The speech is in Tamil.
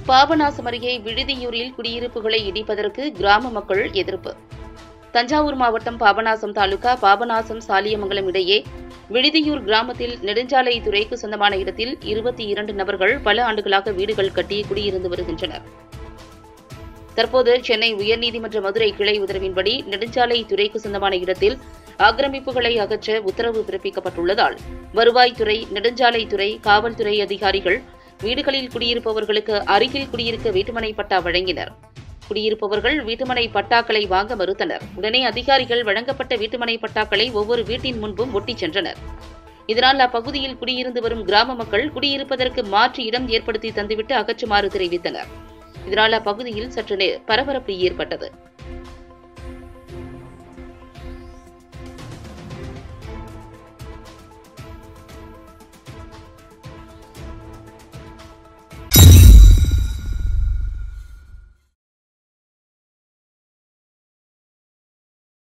பாபநாசம் அருகே விடுதியூரில் குடியிருப்புகளை இடிப்பதற்கு கிராம மக்கள் எதிர்ப்பு. தஞ்சாவூர் மாவட்டம் பாபநாசம் தாலுகா பாபநாசம் சாலியமங்கலம் இடையே விடுதியூர் கிராமத்தில் நெடுஞ்சாலைத்துறைக்கு சொந்தமான இடத்தில் 22 நபர்கள் பல ஆண்டுகளாக வீடுகள் கட்டி குடியிருந்து வருகின்றனர். தற்போது சென்னை உயர்நீதிமன்ற மதுரை கிளை உத்தரவின்படி நெடுஞ்சாலைத்துறைக்கு சொந்தமான இடத்தில் ஆக்கிரமிப்புகளை அகற்ற உத்தரவு பிறப்பிக்கப்பட்டுள்ளதால் வருவாய்த்துறை, நெடுஞ்சாலைத்துறை, காவல்துறை அதிகாரிகள் வீடுகளில் குடியிருப்பவர்களுக்கு அருகில் குடியிருக்க வீட்டுமனை பட்டா வழங்கினர். குடியிருப்பவர்கள் வீட்டுமனை பட்டாக்களை வாங்க மறுத்தனர். உடனே அதிகாரிகள் வழங்கப்பட்ட வீட்டுமனை பட்டாக்களை ஒவ்வொரு வீட்டின் முன்பும் ஒட்டிச் சென்றனர். இதனால் அப்பகுதியில் குடியிருந்து வரும் கிராம மக்கள் குடியிருப்பதற்கு மாற்று இடம் ஏற்படுத்தி தந்துவிட்டு அகற்றுமாறு தெரிவித்தனர். இதனால் அப்பகுதியில் சற்று பரபரப்பு ஏற்பட்டது.